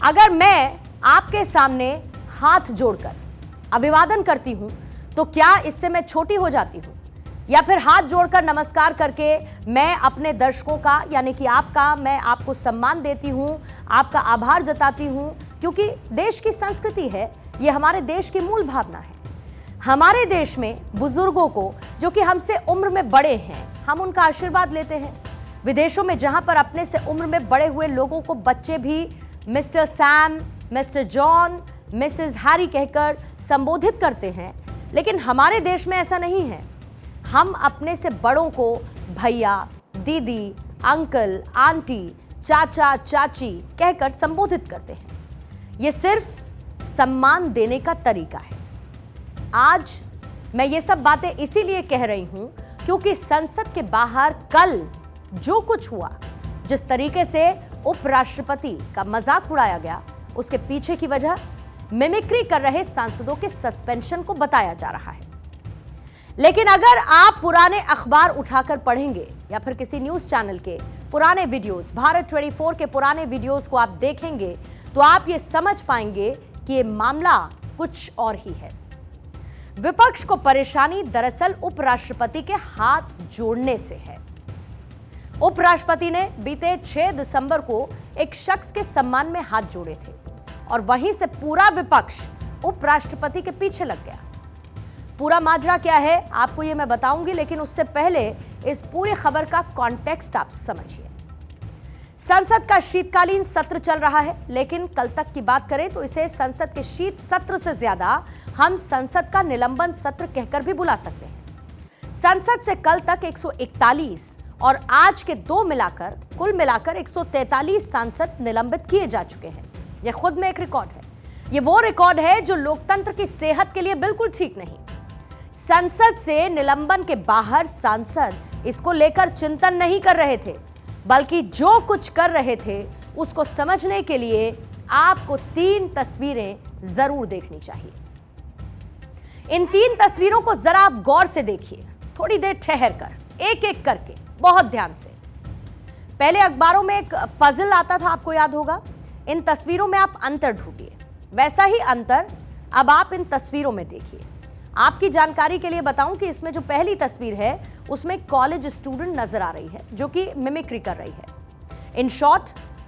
अगर मैं आपके सामने हाथ जोड़कर अभिवादन करती हूं तो क्या इससे मैं छोटी हो जाती हूं? या फिर हाथ जोड़कर नमस्कार करके मैं अपने दर्शकों का यानी कि मैं आपको सम्मान देती हूं, आपका आभार जताती हूं, क्योंकि देश की संस्कृति है, ये हमारे देश की मूल भावना है। हमारे देश में बुजुर्गों को, जो कि हमसे उम्र में बड़े हैं, हम उनका आशीर्वाद लेते हैं। विदेशों में जहां पर अपने से उम्र में बड़े हुए लोगों को बच्चे भी mister Sam, mister John, Mrs Harry कहकर संबोधित करते हैं, लेकिन हमारे देश में ऐसा नहीं है। हम अपने से बड़ों को भैया, दीदी, अंकल, आंटी, चाचा, चाची कहकर संबोधित करते हैं। ये सिर्फ सम्मान देने का तरीका है। आज मैं ये सब बातें इसीलिए कह रही हूं क्योंकि संसद के बाहर कल जो कुछ हुआ, जिस तरीके से उपराष्ट्रपति का मजाक उड़ाया गया, उसके पीछे की वजह मिमिक्री कर रहे सांसदों के सस्पेंशन को बताया जा रहा है। लेकिन अगर आप पुराने अखबार उठाकर पढ़ेंगे या फिर किसी न्यूज चैनल के पुराने वीडियोस, भारत 24 के पुराने वीडियोस को आप देखेंगे तो आप ये समझ पाएंगे कि ये मामला कुछ और ही है। विपक्ष को परेशानी दरअसल उपराष्ट्रपति के हाथ जोड़ने से है। उपराष्ट्रपति ने बीते 6 दिसंबर को एक शख्स के सम्मान में हाथ जोड़े थे और वहीं से पूरा विपक्ष उपराष्ट्रपति के पीछे लग गया। पूरा माजरा क्या है आपको ये मैं बताऊंगी, लेकिन उससे पहले इस पूरी खबर का कॉन्टेक्स्ट आप समझिए। संसद का शीतकालीन सत्र चल रहा है, लेकिन कल तक की बात करें तो इसे संसद के शीत सत्र से ज्यादा हम संसद का निलंबन सत्र कहकर भी बुला सकते हैं। संसद से कल तक 141 और आज के 2 मिलाकर कुल मिलाकर 143 सांसद निलंबित किए जा चुके हैं। यह खुद में एक रिकॉर्ड है। यह वो रिकॉर्ड है जो लोकतंत्र की सेहत के लिए बिल्कुल ठीक नहीं। संसद से निलंबन के बाहर सांसद इसको लेकर चिंतन नहीं कर रहे थे, बल्कि जो कुछ कर रहे थे उसको समझने के लिए आपको 3 तस्वीरें जरूर देखनी चाहिए। इन 3 तस्वीरों को जरा आप गौर से देखिए, थोड़ी देर ठहर कर, एक एक करके, बहुत ध्यान से। पहले अखबारों में एक पजल आता था, आपको याद होगा। इन तस्वीरों में आप अंतर ढूंढिए, वैसा ही अंतर अब आप इन तस्वीरों में देखिए। आपकी जानकारी के लिए बताऊं कि इसमें जो पहली तस्वीर है उसमें कॉलेज स्टूडेंट नजर आ रही है जो कि मिमिक्री कर रही है। In short,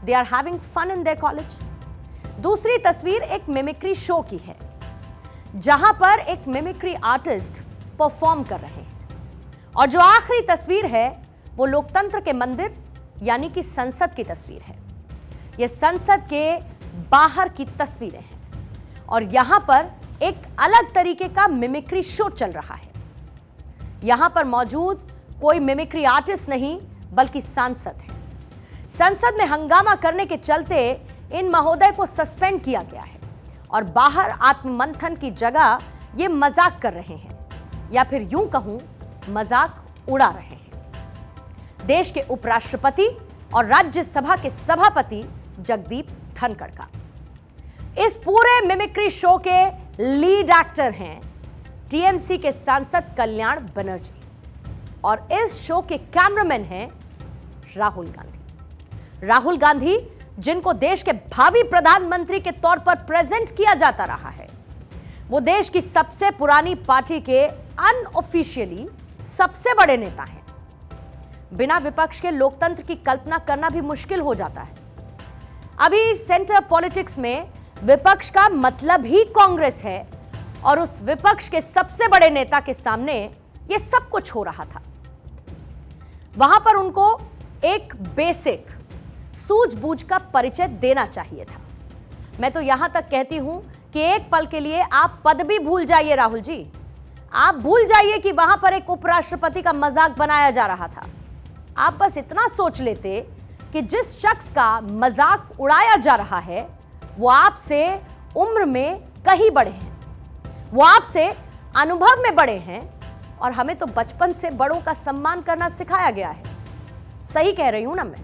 they are having fun in their college. दूसरी तस्वीर एक मिमिक्री शो की है जहां पर एक मिमिक्री आर्टिस्ट परफॉर्म कर रहे हैं। और जो आखिरी तस्वीर है वो लोकतंत्र के मंदिर यानी कि संसद की तस्वीर है। यह संसद के बाहर की तस्वीरें हैं और यहां पर एक अलग तरीके का मिमिक्री शो चल रहा है। यहां पर मौजूद कोई मिमिक्री आर्टिस्ट नहीं बल्कि सांसद है। संसद में हंगामा करने के चलते इन महोदय को सस्पेंड किया गया है और बाहर आत्ममंथन की जगह ये मजाक कर रहे हैं या फिर यूं कहूं मजाक उड़ा रहे हैं देश के उपराष्ट्रपति और राज्यसभा के सभापति जगदीप धनखड़ का। इस पूरे मिमिक्री शो के लीड एक्टर हैं टीएमसी के सांसद कल्याण बनर्जी और इस शो के कैमरामैन हैं राहुल गांधी। राहुल गांधी जिनको देश के भावी प्रधानमंत्री के तौर पर प्रेजेंट किया जाता रहा है, वो देश की सबसे पुरानी पार्टी के अनऑफिशियली सबसे बड़े नेता हैं। बिना विपक्ष के लोकतंत्र की कल्पना करना भी मुश्किल हो जाता है। अभी सेंटर पॉलिटिक्स में विपक्ष का मतलब ही कांग्रेस है और उस विपक्ष के सबसे बड़े नेता के सामने यह सब कुछ हो रहा था। वहां पर उनको एक बेसिक सूझबूझ का परिचय देना चाहिए था। मैं तो यहां तक कहती हूं कि एक पल के लिए आप पद भी भूल जाइए राहुल जी। आप भूल जाइए कि वहां पर एक उपराष्ट्रपति का मजाक बनाया जा रहा था। आप बस इतना सोच लेते कि जिस शख्स का मजाक उड़ाया जा रहा है वो आपसे उम्र में कहीं बड़े हैं, वो आपसे अनुभव में बड़े हैं और हमें तो बचपन से बड़ों का सम्मान करना सिखाया गया है। सही कह रही हूं ना मैं?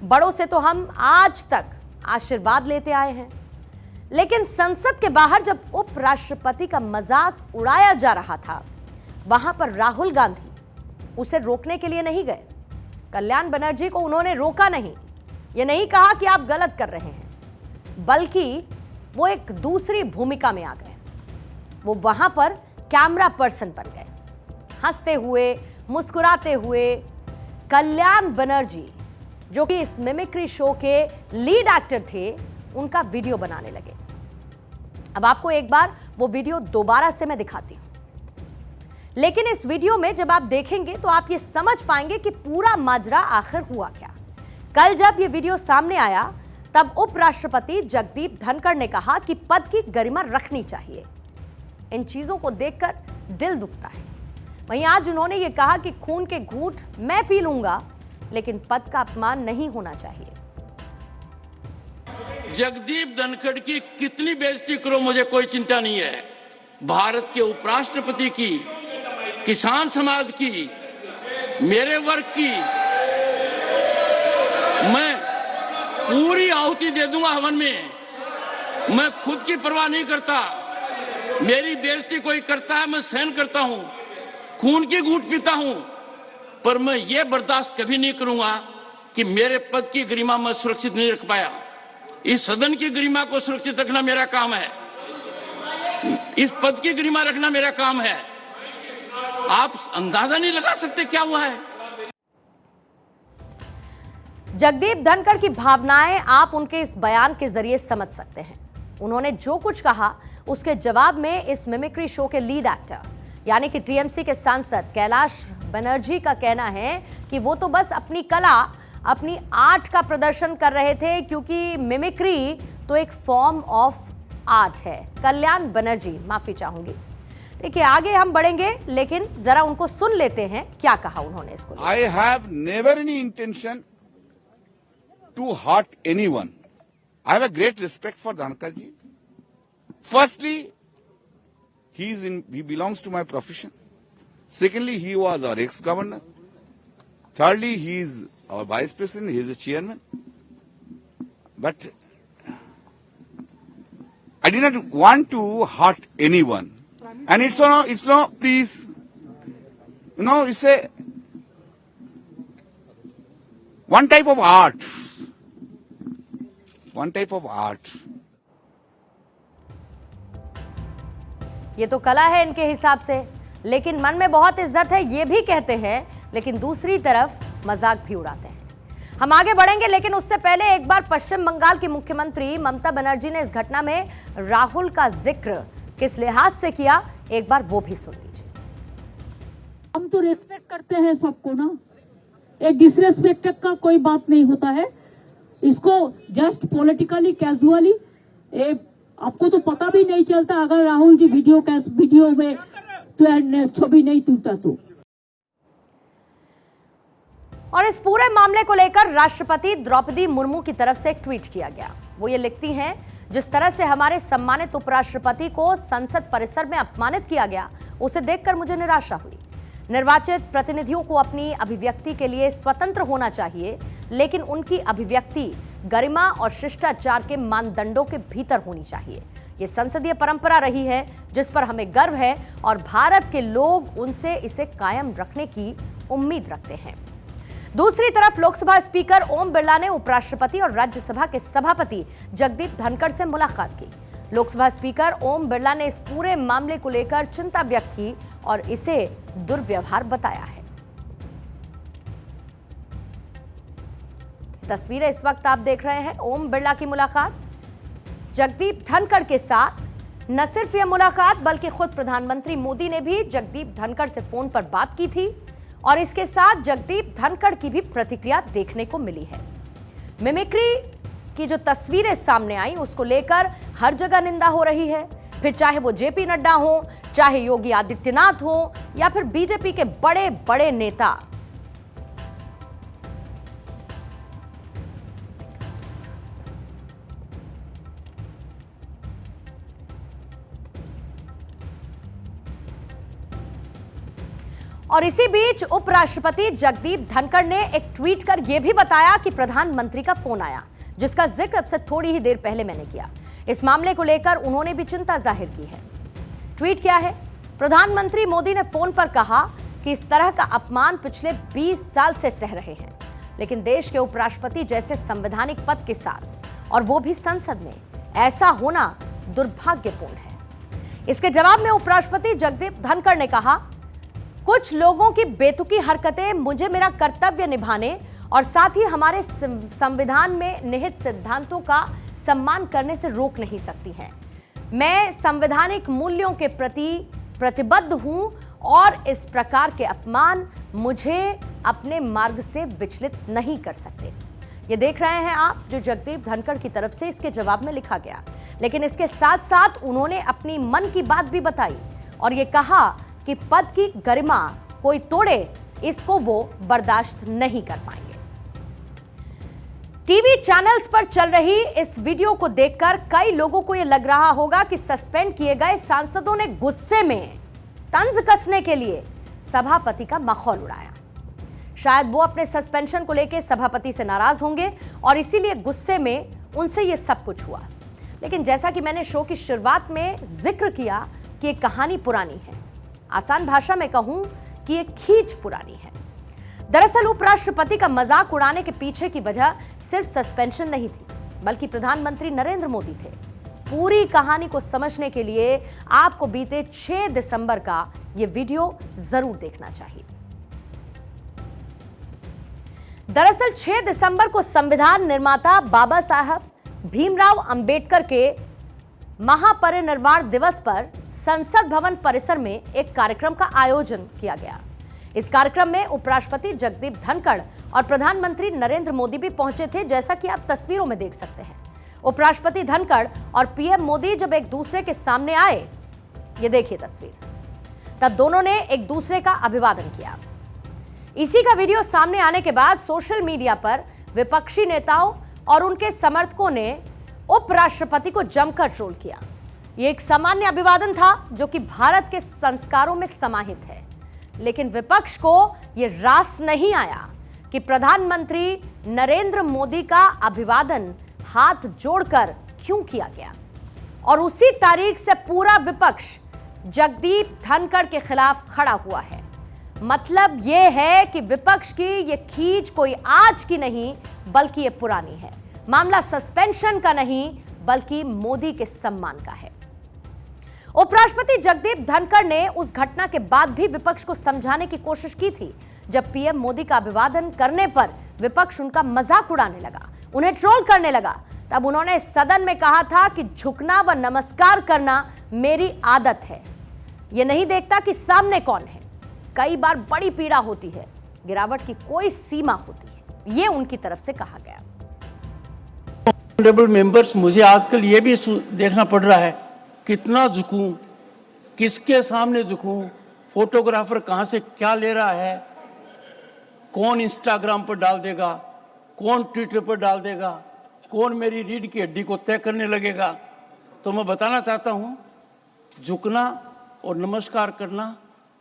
बड़ों से तो हम आज तक आशीर्वाद लेते आए हैं, लेकिन संसद के बाहर जब उपराष्ट्रपति का मजाक उड़ाया जा रहा था, वहां पर राहुल गांधी उसे रोकने के लिए नहीं गए। कल्याण बनर्जी को उन्होंने रोका नहीं, ये नहीं कहा कि आप गलत कर रहे हैं, बल्कि वो एक दूसरी भूमिका में आ गए। वो वहां पर कैमरा पर्सन बन गए। हंसते हुए, मुस्कुराते हुए कल्याण बनर्जी, जो कि इस मिमिक्री शो के लीड एक्टर थे, उनका वीडियो बनाने लगे। अब आपको एक बार वो वीडियो दोबारा से मैं दिखाती हूं, लेकिन इस वीडियो में जब आप देखेंगे तो आप ये समझ पाएंगे कि पूरा माजरा आखिर हुआ क्या। कल जब ये वीडियो सामने आया तब उपराष्ट्रपति जगदीप धनखड़ ने कहा कि पद की गरिमा रखनी चाहिए। इन चीजों को देखकर दिल दुखता है। वहीं आज उन्होंने ये कहा कि खून के घूंट मैं पी लूंगा, लेकिन पद का अपमान नहीं होना चाहिए। जगदीप धनखड़ की कितनी बेइज्जती करो, मुझे कोई चिंता नहीं है। भारत के उपराष्ट्रपति की, किसान समाज की, मेरे वर्ग की मैं पूरी आहुति दे दूंगा हवन में। मैं खुद की परवाह नहीं करता। मेरी बेइज्जती कोई करता है, मैं सहन करता हूं, खून की घूंट पीता हूं, पर मैं ये बर्दाश्त कभी नहीं करूंगा कि मेरे पद की गरिमा मैं सुरक्षित नहीं रख पाया। इस सदन की गरिमा को सुरक्षित रखना मेरा काम है। इस पद की गरिमा रखना मेरा काम है। आप अंदाजा नहीं लगा सकते क्या हुआ है। जगदीप धनखड़ की भावनाएं आप उनके इस बयान के जरिए समझ सकते हैं। उन्होंने जो कुछ कहा उसके जवाब में इस मिमिक्री शो के लीड एक्टर यानी कि टीएमसी के सांसद कैलाश बनर्जी का कहना है कि वो तो बस अपनी कला, अपनी आर्ट का प्रदर्शन कर रहे थे, क्योंकि मिमिक्री तो एक फॉर्म ऑफ आर्ट है। कल्याण बनर्जी, माफी चाहूंगी। देखिए आगे हम बढ़ेंगे, लेकिन जरा उनको सुन लेते हैं क्या कहा उन्होंने इसको। I have never any intention to hurt anyone. I have a great respect for Dhankhar ji. Firstly, he belongs to my profession. Secondly, he was our ex-governor. Thirdly, he is our vice president. He is the chairman. But I did not want to hurt anyone. And it's not, please, it's a one type of art. One type of art. ये तो कला है इनके हिसाब से, लेकिन मन में बहुत इज्जत है ये भी कहते हैं, लेकिन दूसरी तरफ मजाक भी उड़ाते हैं। हम आगे बढ़ेंगे, लेकिन उससे पहले एक बार पश्चिम बंगाल की मुख्यमंत्री ममता बनर्जी ने इस घटना में राहुल का जिक्र किस लिहाज से किया, एक बार वो भी सुन लीजिए। हम तो रेस्पेक्ट करते हैं सबको ना, एक डिसरेस्पेक्ट का कोई बात नहीं होता है। इसको जस्ट पॉलिटिकली कैजुअली, आपको तो पता भी नहीं चलता अगर राहुल जी वीडियो में तो छवि नहीं तुलता तो। और इस पूरे मामले को लेकर राष्ट्रपति द्रौपदी मुर्मू की तरफ से एक ट्वीट किया गया। वो ये लिखती हैं, जिस तरह से हमारे सम्मानित उपराष्ट्रपति को संसद परिसर में अपमानित किया गया, उसे देखकर मुझे निराशा हुई। निर्वाचित प्रतिनिधियों को अपनी अभिव्यक्ति के लिए स्वतंत्र होना चाहिए, लेकिन उनकी अभिव्यक्ति गरिमा और शिष्टाचार के मानदंडों के भीतर होनी चाहिए। ये संसदीय परंपरा रही है जिस पर हमें गर्व है और भारत के लोग उनसे इसे कायम रखने की उम्मीद रखते हैं। दूसरी तरफ लोकसभा स्पीकर ओम बिरला ने उपराष्ट्रपति और राज्यसभा के सभापति जगदीप धनखड़ से मुलाकात की। लोकसभा स्पीकर ओम बिरला ने इस पूरे मामले को लेकर चिंता व्यक्त की और इसे दुर्व्यवहार बताया है। तस्वीरें इस वक्त आप देख रहे हैं ओम बिरला की मुलाकात जगदीप धनखड़ के साथ। न सिर्फ यह मुलाकात बल्कि खुद प्रधानमंत्री मोदी ने भी जगदीप धनखड़ से फोन पर बात की थी और इसके साथ जगदीप धनखड़ की भी प्रतिक्रिया देखने को मिली है। मिमिक्री की जो तस्वीरें सामने आई उसको लेकर हर जगह निंदा हो रही है, फिर चाहे वो जेपी नड्डा हो, चाहे योगी आदित्यनाथ हो या फिर बीजेपी के बड़े बड़े नेता। और इसी बीच उपराष्ट्रपति जगदीप धनखड़ ने एक ट्वीट कर यह भी बताया कि प्रधानमंत्री का फोन आया, जिसका जिक्र अब से थोड़ी ही देर पहले मैंने किया। इस मामले को लेकर उन्होंने भी चिंता जाहिर की है। ट्वीट क्या है? प्रधानमंत्री मोदी ने फोन पर कहा कि इस तरह का अपमान पिछले 20 साल से सह रहे हैं, लेकिन देश के उपराष्ट्रपति जैसे संवैधानिक पद के साथ, और वो भी संसद में, ऐसा होना दुर्भाग्यपूर्ण है। इसके जवाब में उपराष्ट्रपति जगदीप धनखड़ ने कहा, कुछ लोगों की बेतुकी हरकतें मुझे मेरा कर्तव्य निभाने और साथ ही हमारे संविधान में निहित सिद्धांतों का सम्मान करने से रोक नहीं सकती हैं। मैं संवैधानिक मूल्यों के प्रति प्रतिबद्ध हूं और इस प्रकार के अपमान मुझे अपने मार्ग से विचलित नहीं कर सकते। ये देख रहे हैं आप, जो जगदीप धनखड़ की तरफ से इसके जवाब में लिखा गया। लेकिन इसके साथ साथ उन्होंने अपनी मन की बात भी बताई और ये कहा कि पद की गरिमा कोई तोड़े, इसको वो बर्दाश्त नहीं कर पाएंगे। टीवी चैनल्स पर चल रही इस वीडियो को देखकर कई लोगों को यह लग रहा होगा कि सस्पेंड किए गए सांसदों ने गुस्से में तंज कसने के लिए सभापति का मखौल उड़ाया। शायद वो अपने सस्पेंशन को लेकर सभापति से नाराज होंगे और इसीलिए गुस्से में उनसे ये सब कुछ हुआ। लेकिन जैसा कि मैंने शो की शुरुआत में जिक्र किया कि ये कहानी पुरानी है, आसान भाषा में कहूं कि ये खींच पुरानी है। दरअसल उपराष्ट्रपति का मजाक उड़ाने के पीछे की वजह सिर्फ सस्पेंशन नहीं थी, बल्कि प्रधानमंत्री नरेंद्र मोदी थे। पूरी कहानी को समझने के लिए आपको बीते 6 दिसंबर का यह वीडियो जरूर देखना चाहिए। दरअसल 6 दिसंबर को संविधान निर्माता बाबा साहब भीमराव अंबेडकर के महापरिनिर्वाण दिवस पर संसद भवन परिसर में एक कार्यक्रम का आयोजन किया गया। इस कार्यक्रम में उपराष्ट्रपति जगदीप धनखड़ और प्रधानमंत्री नरेंद्र मोदी भी पहुंचे थे, जैसा कि आप तस्वीरों में देख सकते हैं। उपराष्ट्रपति धनखड़ और पीएम मोदी जब एक दूसरे के सामने आए, ये देखिए तस्वीर, तब दोनों ने एक दूसरे का अभिवादन किया। इसी का वीडियो सामने आने के बाद सोशल मीडिया पर विपक्षी नेताओं और उनके समर्थकों ने उपराष्ट्रपति को जमकर ट्रोल किया। यह एक सामान्य अभिवादन था जो कि भारत के संस्कारों में समाहित है, लेकिन विपक्ष को यह रास नहीं आया कि प्रधानमंत्री नरेंद्र मोदी का अभिवादन हाथ जोड़कर क्यों किया गया। और उसी तारीख से पूरा विपक्ष जगदीप धनखड़ के खिलाफ खड़ा हुआ है। मतलब यह है कि विपक्ष की यह खींच कोई आज की नहीं, बल्कि यह पुरानी है। मामला सस्पेंशन का नहीं, बल्कि मोदी के सम्मान का है। उपराष्ट्रपति जगदीप धनखड़ ने उस घटना के बाद भी विपक्ष को समझाने की कोशिश की थी। जब पीएम मोदी का अभिवादन करने पर विपक्ष उनका मजाक उड़ाने लगा, उन्हें ट्रोल करने लगा, तब उन्होंने सदन में कहा था कि झुकना व नमस्कार करना मेरी आदत है। यह नहीं देखता कि सामने कौन है। कई बार बड़ी पीड़ा होती है, गिरावट की कोई सीमा होती है, ये उनकी तरफ से कहा गया। ऑनरेबल मेंबर्स, मुझे आजकल ये भी देखना पड़ रहा है कितना झुकूं, किसके सामने झुकूं, फोटोग्राफर कहां से क्या ले रहा है, कौन इंस्टाग्राम पर डाल देगा, कौन ट्विटर पर डाल देगा, कौन मेरी रीढ़ की हड्डी को तय करने लगेगा। तो मैं बताना चाहता हूं, झुकना और नमस्कार करना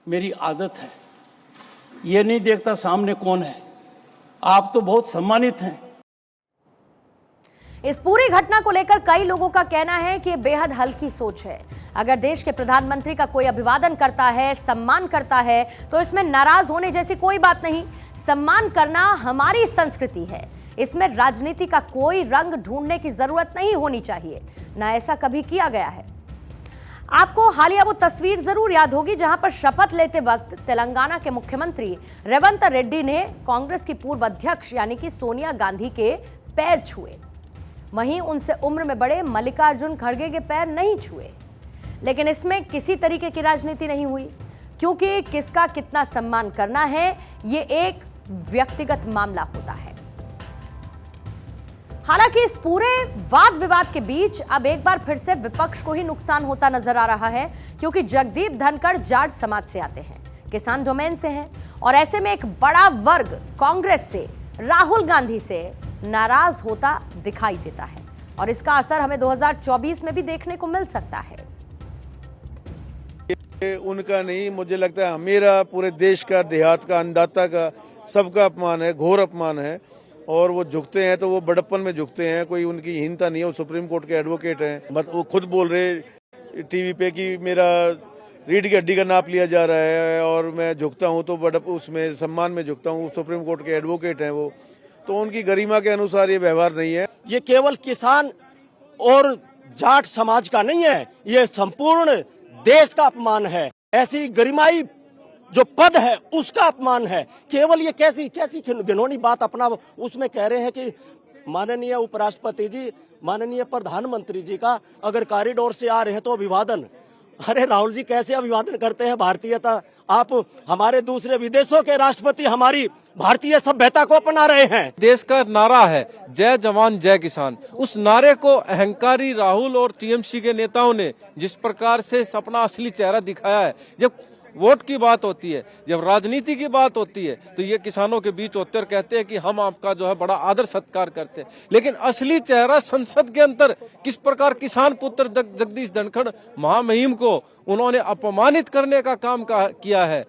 मेरी आदत है। ये नहीं देखता सामने कौन है। आप तो बहुत सम्मानित हैं। इस पूरी घटना को लेकर कई लोगों का कहना है कि यह बेहद हल्की सोच है। अगर देश के प्रधानमंत्री का कोई अभिवादन करता है, सम्मान करता है, तो इसमें नाराज होने जैसी कोई बात नहीं। सम्मान करना हमारी संस्कृति है, इसमें राजनीति का कोई रंग ढूंढने की जरूरत नहीं होनी चाहिए, ना ऐसा कभी किया गया है। आपको हालिया वो तस्वीर जरूर याद होगी जहां पर शपथ लेते वक्त तेलंगाना के मुख्यमंत्री रेवंत रेड्डी ने कांग्रेस की पूर्व अध्यक्ष यानी कि सोनिया गांधी के पैर छुए। वहीं उनसे उम्र में बड़े मल्लिकार्जुन खड़गे के पैर नहीं छुए। लेकिन इसमें किसी तरीके की राजनीति नहीं हुई, क्योंकि किसका कितना सम्मान करना है ये एक व्यक्तिगत मामला होता है। हालांकि इस पूरे वाद विवाद के बीच अब एक बार फिर से विपक्ष को ही नुकसान होता नजर आ रहा है, क्योंकि जगदीप धनखड़ जाट समाज से आते हैं, किसान डोमेन से हैं, और ऐसे में एक बड़ा वर्ग कांग्रेस से, राहुल गांधी से नाराज होता दिखाई देता है और इसका असर हमें 2024 में भी देखने को मिल सकता है। उनका नहीं, मुझे लगता है मेरा, पूरे देश का, देहात का, अन्नदाता का, सबका अपमान है, घोर अपमान है। और वो झुकते हैं तो वो बड़प्पन में झुकते हैं, कोई उनकी हीनता नहीं है। वो सुप्रीम कोर्ट के एडवोकेट हैं, बस वो खुद बोल रहे टीवी पे कि मेरा रीढ़ की हड्डी का नाप लिया जा रहा है और मैं झुकता हूँ तो उसमें सम्मान में झुकता हूँ। सुप्रीम कोर्ट के एडवोकेट हैं वो, तो उनकी गरिमा के अनुसार ये व्यवहार नहीं है। ये केवल किसान और जाट समाज का नहीं है, ये संपूर्ण देश का अपमान है। ऐसी गरिमाई जो पद है उसका अपमान है। केवल ये कैसी कैसी घिनौनी बात अपना उसमें कह रहे हैं कि माननीय उपराष्ट्रपति जी, माननीय प्रधानमंत्री जी का अगर कॉरिडोर से आ रहे हैं तो अभिवादन। अरे राहुल जी कैसे अभिवादन करते हैं भारतीयता? आप हमारे दूसरे विदेशों के राष्ट्रपति हमारी भारतीय सभ्यता को अपना रहे हैं। देश का नारा है जय जवान जय किसान। उस नारे को अहंकारी राहुल और टीएमसी के नेताओं ने जिस प्रकार से अपना असली चेहरा दिखाया है, जब वोट की बात होती है, जब राजनीति की बात होती है, तो ये किसानों के बीच होते और कहते हैं कि हम आपका जो है बड़ा आदर सत्कार करते हैं, लेकिन असली चेहरा संसद के अंदर किस प्रकार किसान पुत्र जगदीश धनखड़ महामहिम को उन्होंने अपमानित करने का काम किया है।